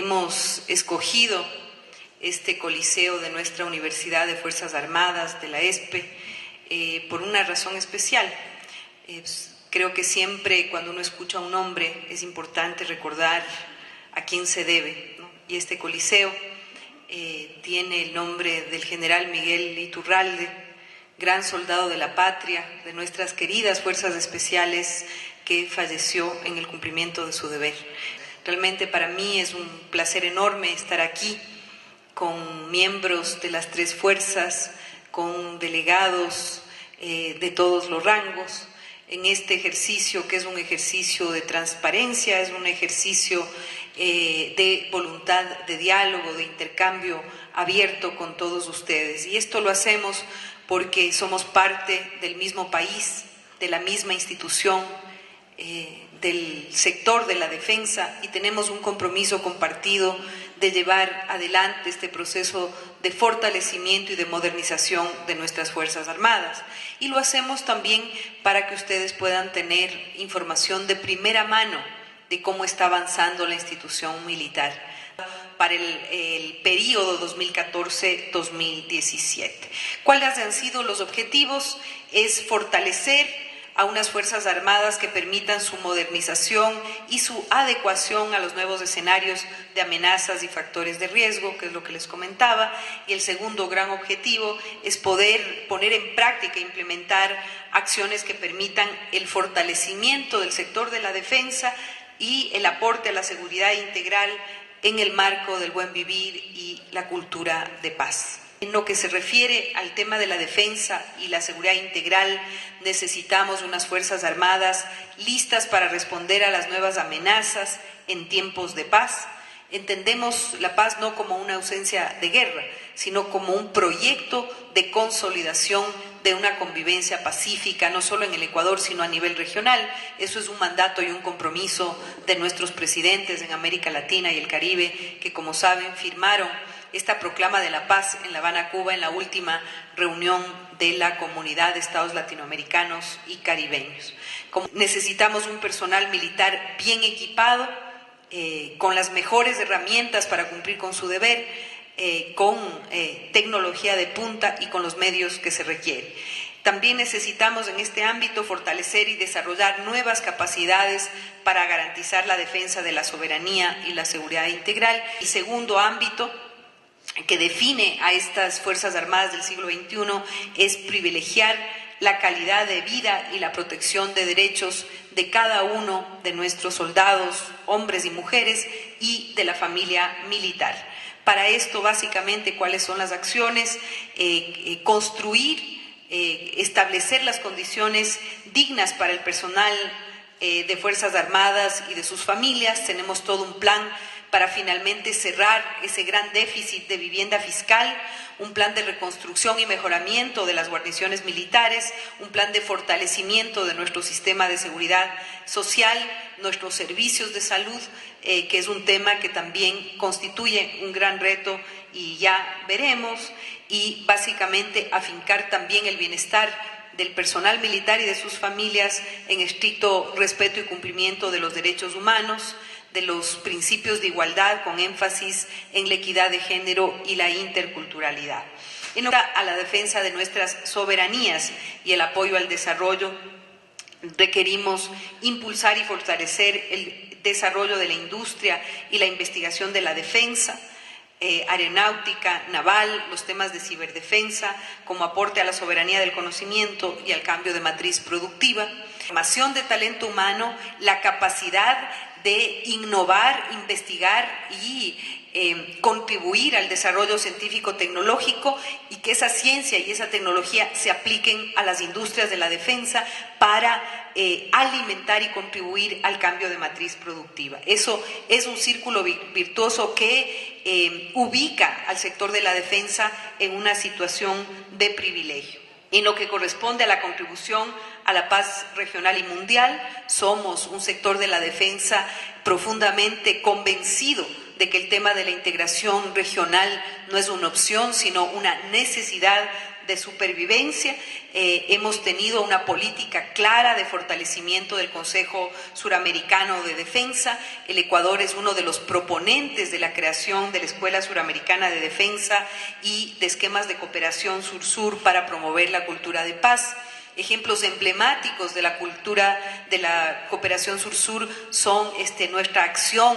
hemos escogido este coliseo de nuestra Universidad de Fuerzas Armadas, de la ESPE, por una razón especial. Creo que siempre cuando uno escucha a un nombre es importante recordar a quién se debe, ¿no? Y este coliseo tiene el nombre del general Miguel Iturralde, gran soldado de la patria, de nuestras queridas fuerzas especiales, que falleció en el cumplimiento de su deber. Realmente para mí es un placer enorme estar aquí con miembros de las tres fuerzas, con delegados de todos los rangos, en este ejercicio que es un ejercicio de transparencia, es un ejercicio de voluntad de diálogo, de intercambio abierto con todos ustedes. Y esto lo hacemos porque somos parte del mismo país, de la misma institución, del sector de la defensa, y tenemos un compromiso compartido de llevar adelante este proceso de fortalecimiento y de modernización de nuestras Fuerzas Armadas. Y lo hacemos también para que ustedes puedan tener información de primera mano de cómo está avanzando la institución militar para el periodo 2014-2017. ¿Cuáles han sido los objetivos? Es fortalecer a unas Fuerzas Armadas que permitan su modernización y su adecuación a los nuevos escenarios de amenazas y factores de riesgo, que es lo que les comentaba. Y el segundo gran objetivo es poder poner en práctica e implementar acciones que permitan el fortalecimiento del sector de la defensa y el aporte a la seguridad integral en el marco del buen vivir y la cultura de paz. En lo que se refiere al tema de la defensa y la seguridad integral, necesitamos unas Fuerzas Armadas listas para responder a las nuevas amenazas en tiempos de paz. Entendemos la paz no como una ausencia de guerra, sino como un proyecto de consolidación de una convivencia pacífica, no solo en el Ecuador, sino a nivel regional. Eso es un mandato y un compromiso de nuestros presidentes en América Latina y el Caribe, que, como saben, firmaron esta proclama de la paz en La Habana, Cuba, en la última reunión de la Comunidad de Estados Latinoamericanos y Caribeños. Necesitamos un personal militar bien equipado, con las mejores herramientas para cumplir con su deber, con tecnología de punta y con los medios que se requieren. También necesitamos en este ámbito fortalecer y desarrollar nuevas capacidades para garantizar la defensa de la soberanía y la seguridad integral. El segundo ámbito que define a estas Fuerzas Armadas del siglo XXI es privilegiar la calidad de vida y la protección de derechos de cada uno de nuestros soldados, hombres y mujeres, y de la familia militar. Para esto, básicamente, ¿cuáles son las acciones? Construir, establecer las condiciones dignas para el personal de Fuerzas Armadas y de sus familias. Tenemos todo un plan para finalmente cerrar ese gran déficit de vivienda fiscal, un plan de reconstrucción y mejoramiento de las guarniciones militares, un plan de fortalecimiento de nuestro sistema de seguridad social, nuestros servicios de salud, que es un tema que también constituye un gran reto y ya veremos, y básicamente afincar también el bienestar del personal militar y de sus familias en estricto respeto y cumplimiento de los derechos humanos, de los principios de igualdad, con énfasis en la equidad de género y la interculturalidad. En a la defensa de nuestras soberanías y el apoyo al desarrollo, requerimos impulsar y fortalecer el desarrollo de la industria y la investigación de la defensa, aeronáutica, naval, los temas de ciberdefensa, como aporte a la soberanía del conocimiento y al cambio de matriz productiva, formación de talento humano, la capacidad de innovar, investigar y contribuir al desarrollo científico-tecnológico, y que esa ciencia y esa tecnología se apliquen a las industrias de la defensa para alimentar y contribuir al cambio de matriz productiva. Eso es un círculo virtuoso que ubica al sector de la defensa en una situación de privilegio. En lo que corresponde a la contribución a la paz regional y mundial, somos un sector de la defensa profundamente convencido de que el tema de la integración regional no es una opción, sino una necesidad de supervivencia. Hemos tenido una política clara de fortalecimiento del Consejo Suramericano de Defensa. El Ecuador es uno de los proponentes de la creación de la Escuela Suramericana de Defensa y de esquemas de cooperación sur-sur para promover la cultura de paz. Ejemplos emblemáticos de la cultura de la cooperación sur-sur son nuestra acción,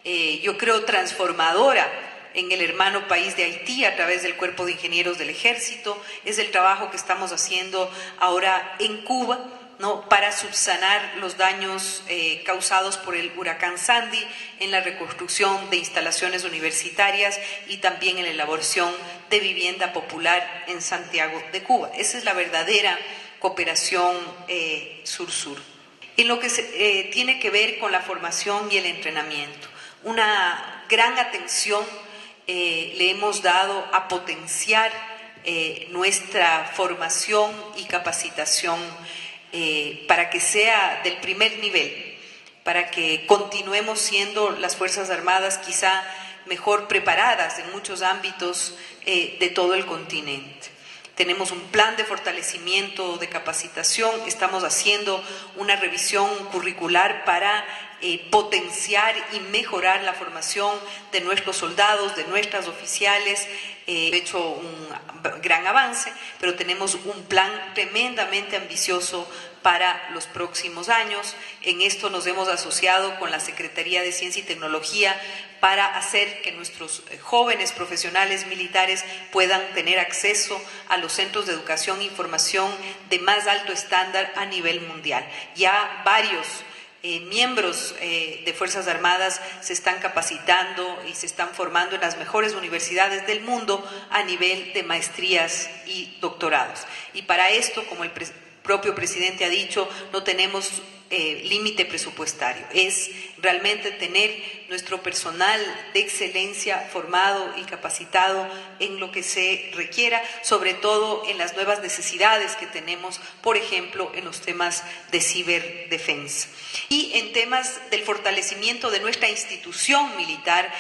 yo creo, transformadora en el hermano país de Haití a través del Cuerpo de Ingenieros del Ejército. Es el trabajo que estamos haciendo ahora en Cuba, ¿no?, para subsanar los daños causados por el huracán Sandy, en la reconstrucción de instalaciones universitarias y también en la elaboración de vivienda popular en Santiago de Cuba. Esa es la verdadera cooperación sur-sur. En lo que tiene que ver con la formación y el entrenamiento, una gran atención le hemos dado a potenciar nuestra formación y capacitación para que sea del primer nivel, para que continuemos siendo las Fuerzas Armadas quizá mejor preparadas en muchos ámbitos de todo el continente. Tenemos un plan de fortalecimiento de capacitación, estamos haciendo una revisión curricular para potenciar y mejorar la formación de nuestros soldados, de nuestras oficiales. He hecho un gran avance, pero tenemos un plan tremendamente ambicioso para los próximos años. En esto nos hemos asociado con la Secretaría de Ciencia y Tecnología para hacer que nuestros jóvenes profesionales militares puedan tener acceso a los centros de educación e información de más alto estándar a nivel mundial. Ya varios miembros de Fuerzas Armadas se están capacitando y se están formando en las mejores universidades del mundo a nivel de maestrías y doctorados. Y para esto, como el propio presidente ha dicho, no tenemos límite presupuestario. Es realmente tener nuestro personal de excelencia formado y capacitado en lo que se requiera, sobre todo en las nuevas necesidades que tenemos, por ejemplo, en los temas de ciberdefensa. Y en temas del fortalecimiento de nuestra institución militar,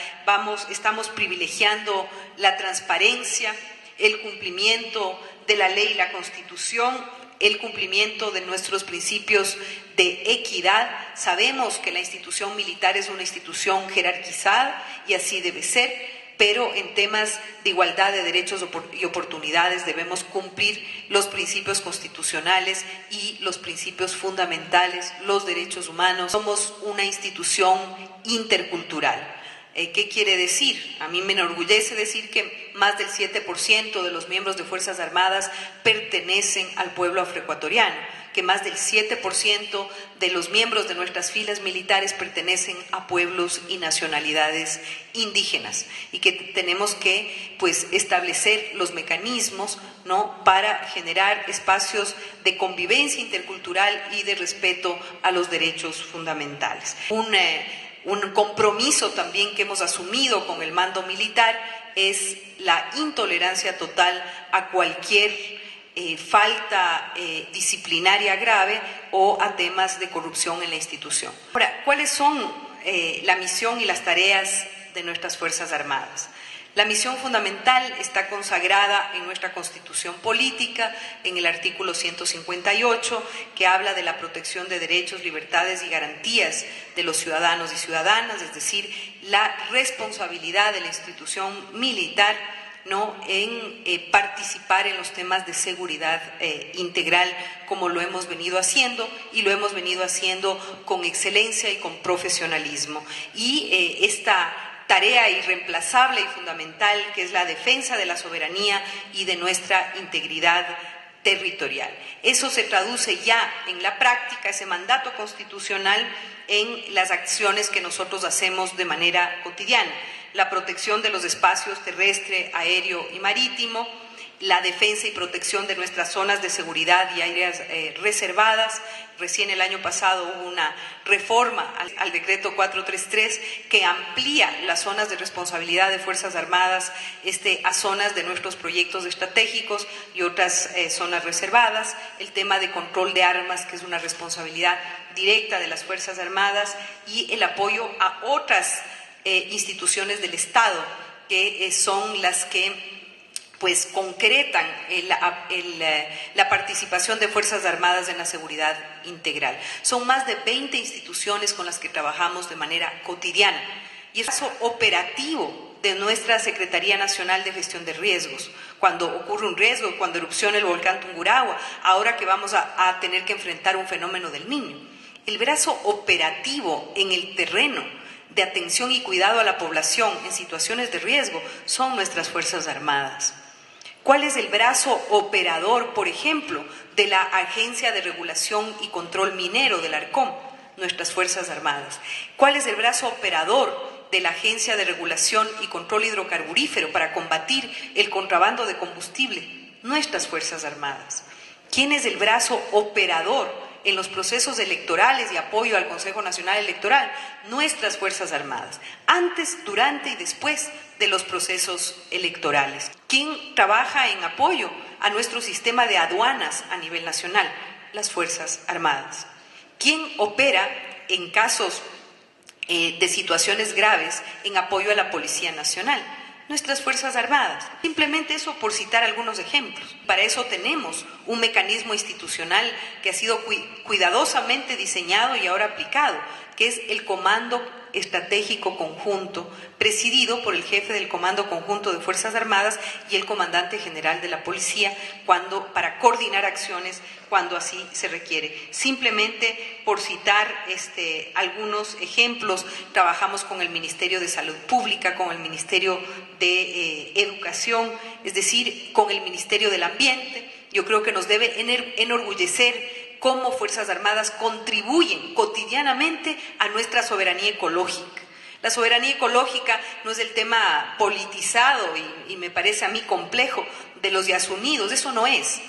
estamos privilegiando la transparencia, el cumplimiento de la ley y la Constitución, el cumplimiento de nuestros principios de equidad. Sabemos que la institución militar es una institución jerarquizada y así debe ser, pero en temas de igualdad de derechos y oportunidades debemos cumplir los principios constitucionales y los principios fundamentales, los derechos humanos. Somos una institución intercultural. ¿Qué quiere decir? A mí me enorgullece decir que más del 7% de los miembros de Fuerzas Armadas pertenecen al pueblo afroecuatoriano, que más del 7% de los miembros de nuestras filas militares pertenecen a pueblos y nacionalidades indígenas, y que tenemos que establecer los mecanismos, ¿no?, para generar espacios de convivencia intercultural y de respeto a los derechos fundamentales. Un compromiso también que hemos asumido con el mando militar es la intolerancia total a cualquier falta disciplinaria grave o a temas de corrupción en la institución. Ahora, ¿cuáles son la misión y las tareas de nuestras Fuerzas Armadas? La misión fundamental está consagrada en nuestra Constitución Política, en el artículo 158, que habla de la protección de derechos, libertades y garantías de los ciudadanos y ciudadanas, es decir, la responsabilidad de la institución militar, ¿no?, en participar en los temas de seguridad integral, como lo hemos venido haciendo, y lo hemos venido haciendo con excelencia y con profesionalismo. Y esta tarea irreemplazable y fundamental, que es la defensa de la soberanía y de nuestra integridad territorial. Eso se traduce ya en la práctica, ese mandato constitucional, en las acciones que nosotros hacemos de manera cotidiana. La protección de los espacios terrestre, aéreo y marítimo, la defensa y protección de nuestras zonas de seguridad y áreas reservadas. Recién el año pasado hubo una reforma al decreto 433 que amplía las zonas de responsabilidad de Fuerzas Armadas a zonas de nuestros proyectos estratégicos y otras zonas reservadas. El tema de control de armas, que es una responsabilidad directa de las Fuerzas Armadas, y el apoyo a otras instituciones del Estado, que son las que pues concretan la participación de Fuerzas Armadas en la seguridad integral. Son más de 20 instituciones con las que trabajamos de manera cotidiana y es caso operativo de nuestra Secretaría Nacional de Gestión de Riesgos. Cuando ocurre un riesgo, cuando erupciona el volcán Tungurahua, ahora que vamos a tener que enfrentar un fenómeno del Niño. El brazo operativo en el terreno de atención y cuidado a la población en situaciones de riesgo son nuestras Fuerzas Armadas. ¿Cuál es el brazo operador, por ejemplo, de la Agencia de Regulación y Control Minero, del ARCOM? Nuestras Fuerzas Armadas. ¿Cuál es el brazo operador de la Agencia de Regulación y Control Hidrocarburífero para combatir el contrabando de combustible? Nuestras Fuerzas Armadas. ¿Quién es el brazo operador en los procesos electorales y apoyo al Consejo Nacional Electoral? Nuestras Fuerzas Armadas, antes, durante y después de los procesos electorales. ¿Quién trabaja en apoyo a nuestro sistema de aduanas a nivel nacional? Las Fuerzas Armadas. ¿Quién opera en casos de situaciones graves en apoyo a la Policía Nacional? Nuestras Fuerzas Armadas. Simplemente eso por citar algunos ejemplos. Para eso tenemos un mecanismo institucional que ha sido cuidadosamente diseñado y ahora aplicado, que es el Comando Estratégico Conjunto, presidido por el jefe del Comando Conjunto de Fuerzas Armadas y el comandante general de la Policía, para coordinar acciones cuando así se requiere. Simplemente por citar algunos ejemplos, trabajamos con el Ministerio de Salud Pública, con el Ministerio de Educación, es decir, con el Ministerio del Ambiente. Yo creo que nos debe enorgullecer cómo Fuerzas Armadas contribuyen cotidianamente a nuestra soberanía ecológica. La soberanía ecológica no es el tema politizado y me parece a mí complejo de los ya asumidos, eso no es.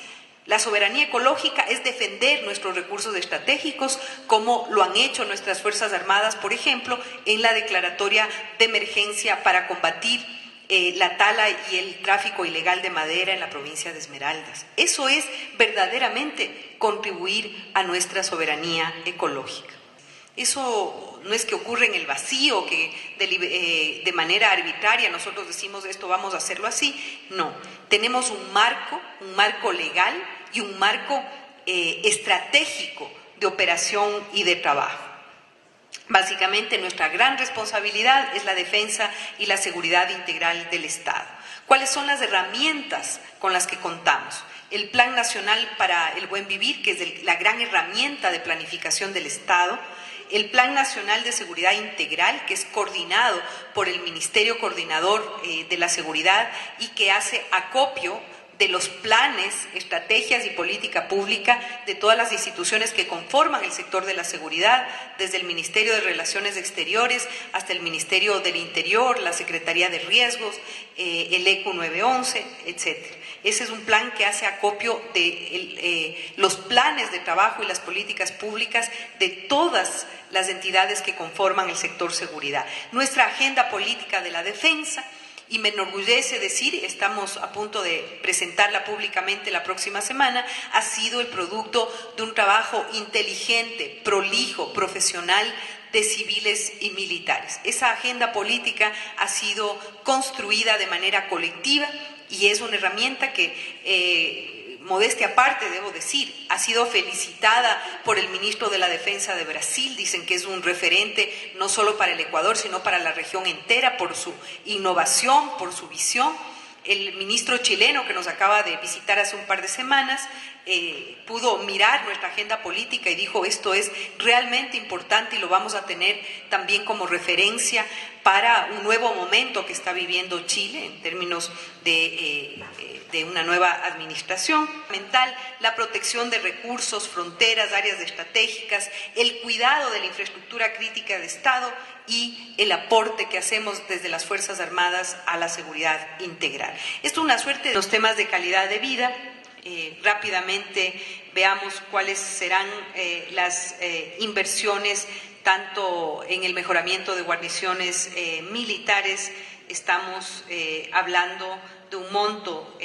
La soberanía ecológica es defender nuestros recursos estratégicos, como lo han hecho nuestras Fuerzas Armadas, por ejemplo, en la declaratoria de emergencia para combatir la tala y el tráfico ilegal de madera en la provincia de Esmeraldas. Eso es verdaderamente contribuir a nuestra soberanía ecológica. Eso no es que ocurre en el vacío, que de manera arbitraria nosotros decimos esto vamos a hacerlo así. No, tenemos un marco legal y un marco estratégico de operación y de trabajo. Básicamente nuestra gran responsabilidad es la defensa y la seguridad integral del Estado. ¿Cuáles son las herramientas con las que contamos? El Plan Nacional para el Buen Vivir, que es la gran herramienta de planificación del Estado. El Plan Nacional de Seguridad Integral, que es coordinado por el Ministerio Coordinador de la Seguridad y que hace acopio de los planes, estrategias y política pública de todas las instituciones que conforman el sector de la seguridad, desde el Ministerio de Relaciones Exteriores hasta el Ministerio del Interior, la Secretaría de Riesgos, el ECU 911, etc. Ese es un plan que hace acopio de los planes de trabajo y las políticas públicas de todas las entidades que conforman el sector seguridad. Nuestra agenda política de la defensa, y me enorgullece decir, estamos a punto de presentarla públicamente la próxima semana, ha sido el producto de un trabajo inteligente, prolijo, profesional de civiles y militares. Esa agenda política ha sido construida de manera colectiva y es una herramienta que, modestia aparte, debo decir, ha sido felicitada por el ministro de la Defensa de Brasil. Dicen que es un referente no solo para el Ecuador, sino para la región entera, por su innovación, por su visión. El ministro chileno que nos acaba de visitar hace un par de semanas pudo mirar nuestra agenda política y dijo esto es realmente importante y lo vamos a tener también como referencia para un nuevo momento que está viviendo Chile en términos de una nueva administración. Mental, la protección de recursos, fronteras, áreas estratégicas, el cuidado de la infraestructura crítica de Estado y el aporte que hacemos desde las Fuerzas Armadas a la seguridad integral. Esto es una suerte de los temas de calidad de vida. Rápidamente veamos cuáles serán las inversiones tanto en el mejoramiento de guarniciones militares. Estamos hablando de un monto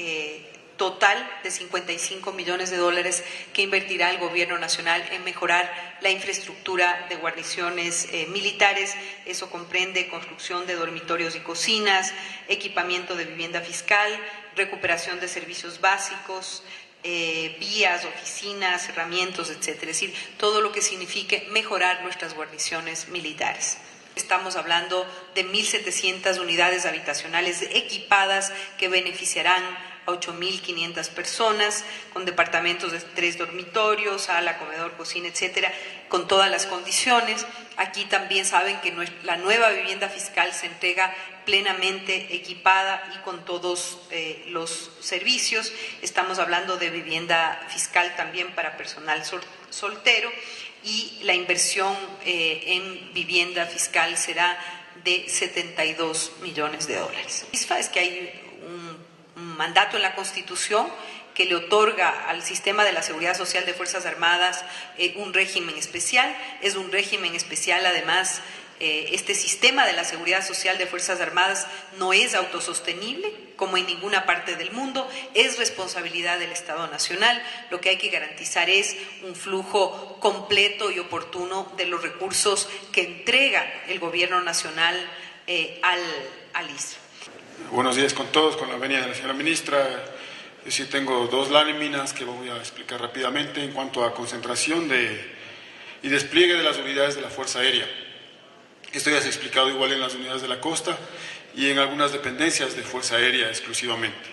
total de 55 millones de dólares que invertirá el Gobierno Nacional en mejorar la infraestructura de guarniciones militares. Eso comprende construcción de dormitorios y cocinas, equipamiento de vivienda fiscal, recuperación de servicios básicos, vías, oficinas, herramientas, etcétera. Es decir, todo lo que signifique mejorar nuestras guarniciones militares. Estamos hablando de 1.700 unidades habitacionales equipadas que beneficiarán a 8.500 personas, con departamentos de 3 dormitorios, sala, comedor, cocina, etcétera, con todas las condiciones. Aquí también saben que la nueva vivienda fiscal se entrega plenamente equipada y con todos los servicios. Estamos hablando de vivienda fiscal también para personal soltero, y la inversión en vivienda fiscal será de 72 millones de dólares. Es que hay un mandato en la Constitución que le otorga al sistema de la Seguridad Social de Fuerzas Armadas un régimen especial. Es un régimen especial, además. Este sistema de la Seguridad Social de Fuerzas Armadas no es autosostenible, como en ninguna parte del mundo, es responsabilidad del Estado Nacional. Lo que hay que garantizar es un flujo completo y oportuno de los recursos que entrega el Gobierno Nacional al ISR. Buenos días con todos, con la venia de la señora ministra. Yo sí tengo 2 láminas que voy a explicar rápidamente en cuanto a concentración y despliegue de las unidades de la Fuerza Aérea. Esto ya se ha explicado igual en las unidades de la costa y en algunas dependencias de Fuerza Aérea exclusivamente.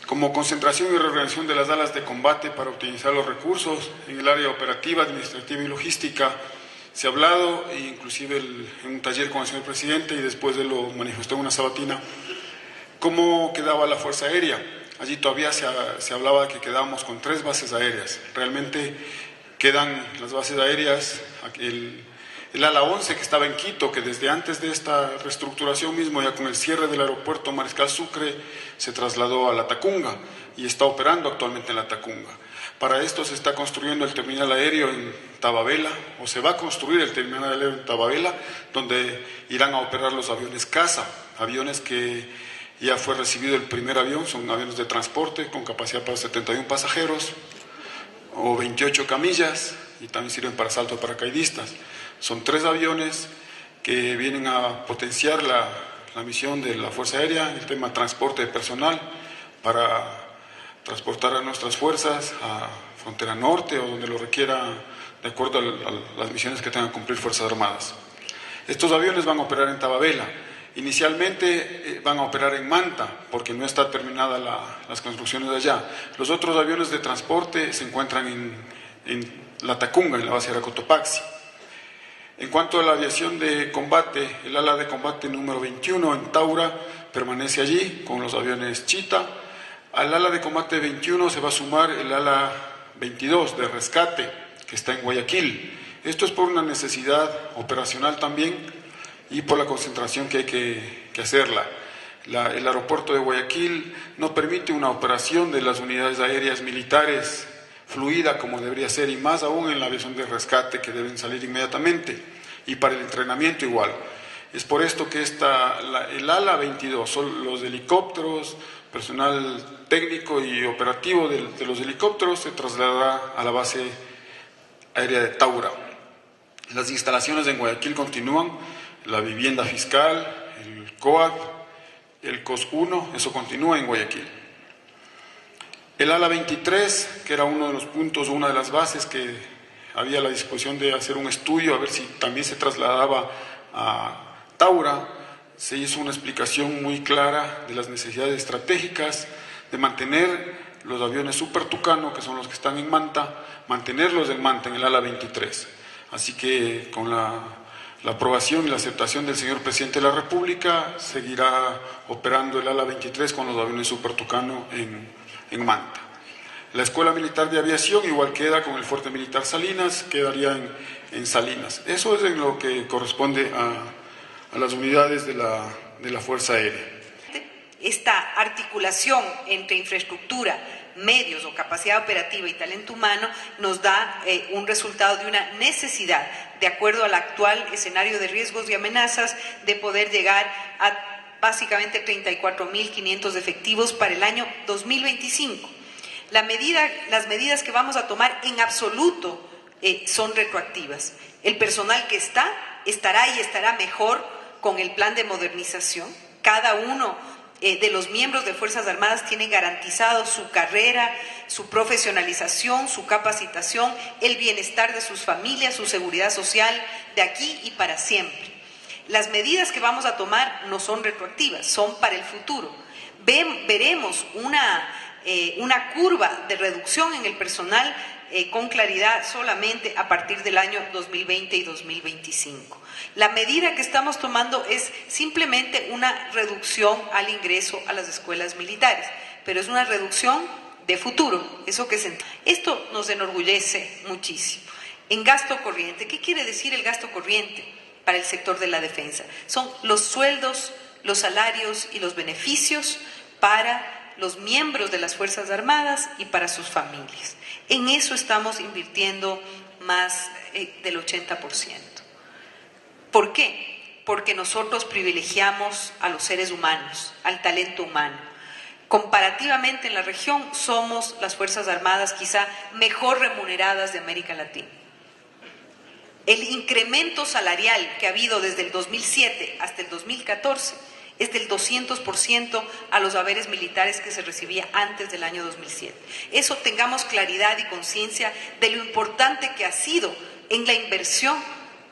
Como concentración y reorganización de las alas de combate para optimizar los recursos en el área operativa, administrativa y logística, se ha hablado, inclusive en un taller con el señor presidente, y después de lo manifestó en una sabatina, cómo quedaba la Fuerza Aérea. Allí todavía se hablaba de que quedábamos con 3 bases aéreas. Realmente quedan las bases aéreas, el ala 11 que estaba en Quito, que desde antes de esta reestructuración mismo, ya con el cierre del aeropuerto Mariscal Sucre, se trasladó a La Tacunga y está operando actualmente en La Tacunga. Para esto se está construyendo el terminal aéreo en Tababela, o se va a construir el terminal aéreo en Tababela, donde irán a operar los aviones CASA, aviones que ya fue recibido el primer avión, son aviones de transporte con capacidad para 71 pasajeros o 28 camillas, y también sirven para salto de paracaidistas. Son 3 aviones que vienen a potenciar la misión de la Fuerza Aérea, el tema transporte de personal, para transportar a nuestras fuerzas a frontera norte o donde lo requiera, de acuerdo a las misiones que tengan que cumplir Fuerzas Armadas. Estos aviones van a operar en Tababela. Inicialmente van a operar en Manta, porque no está terminada las construcciones de allá. Los otros aviones de transporte se encuentran en La Tacunga, en la base de Cotopaxi. En cuanto a la aviación de combate, el ala de combate número 21 en Taura permanece allí con los aviones Chita. Al ala de combate 21 se va a sumar el ala 22 de rescate, que está en Guayaquil. Esto es por una necesidad operacional también y por la concentración que hay que hacerla. El aeropuerto de Guayaquil no permite una operación de las unidades aéreas militares fluida como debería ser, y más aún en la aviación de rescate, que deben salir inmediatamente, y para el entrenamiento igual. Es por esto que el ala 22 son los helicópteros, personal técnico y operativo de los helicópteros, se trasladará a la base aérea de Taura. Las instalaciones en Guayaquil continúan, la vivienda fiscal, el COAD, el COS 1, eso continúa en Guayaquil. El ala 23, que era uno de los puntos, una de las bases que había la disposición de hacer un estudio, a ver si también se trasladaba a Taura, se hizo una explicación muy clara de las necesidades estratégicas, de mantener los aviones Super Tucano, que son los que están en Manta, mantenerlos en Manta, en el ala 23. Así que con la aprobación y la aceptación del señor presidente de la República, seguirá operando el ala 23 con los aviones Super Tucano en Manta. La Escuela Militar de Aviación igual queda con el Fuerte Militar Salinas, quedaría en Salinas. Eso es en lo que corresponde a las unidades de la Fuerza Aérea. Esta articulación entre infraestructura, medios o capacidad operativa y talento humano nos da un resultado de una necesidad, de acuerdo al actual escenario de riesgos y amenazas, de poder llegar a básicamente 34.500 efectivos para el año 2025. Las medidas que vamos a tomar en absoluto son retroactivas. El personal que estará y estará mejor con el plan de modernización. Cada uno de los miembros de Fuerzas Armadas tiene garantizado su carrera, su profesionalización, su capacitación, el bienestar de sus familias, su seguridad social de aquí y para siempre. Las medidas que vamos a tomar no son retroactivas, son para el futuro. Veremos una curva de reducción en el personal con claridad solamente a partir del año 2020 y 2025. La medida que estamos tomando es simplemente una reducción al ingreso a las escuelas militares, pero es una reducción de futuro. Esto nos enorgullece muchísimo. En gasto corriente, ¿qué quiere decir el gasto corriente para el sector de la defensa? Son los sueldos, los salarios y los beneficios para los miembros de las Fuerzas Armadas y para sus familias. En eso estamos invirtiendo más del 80%. ¿Por qué? Porque nosotros privilegiamos a los seres humanos, al talento humano. Comparativamente en la región somos las Fuerzas Armadas quizá mejor remuneradas de América Latina. El incremento salarial que ha habido desde el 2007 hasta el 2014 es del 200% a los haberes militares que se recibía antes del año 2007. Eso tengamos claridad y conciencia de lo importante que ha sido en la inversión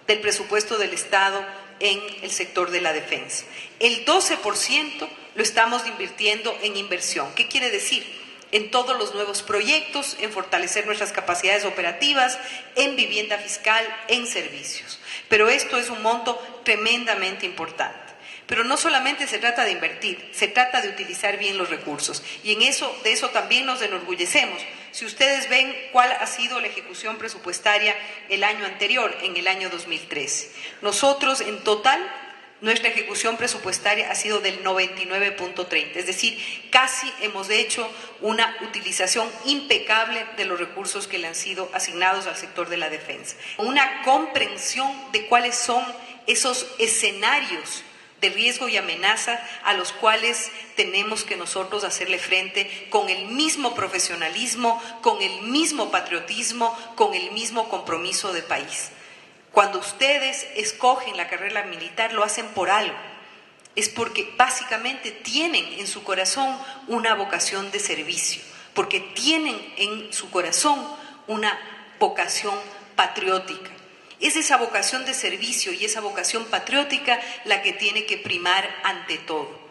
del presupuesto del Estado en el sector de la defensa. El 12% lo estamos invirtiendo en inversión. ¿Qué quiere decir? En todos los nuevos proyectos, en fortalecer nuestras capacidades operativas, en vivienda fiscal, en servicios. Pero esto es un monto tremendamente importante. Pero no solamente se trata de invertir, se trata de utilizar bien los recursos. Y de eso también nos enorgullecemos. Si ustedes ven cuál ha sido la ejecución presupuestaria el año anterior, en el año 2013. Nosotros, en total, nuestra ejecución presupuestaria ha sido del 99.30. Es decir, casi hemos hecho una utilización impecable de los recursos que le han sido asignados al sector de la defensa. Una comprensión de cuáles son esos escenarios de riesgo y amenaza a los cuales tenemos que nosotros hacerle frente con el mismo profesionalismo, con el mismo patriotismo, con el mismo compromiso de país. Cuando ustedes escogen la carrera militar lo hacen por algo, es porque básicamente tienen en su corazón una vocación de servicio, porque tienen en su corazón una vocación patriótica. Es esa vocación de servicio y esa vocación patriótica la que tiene que primar ante todo.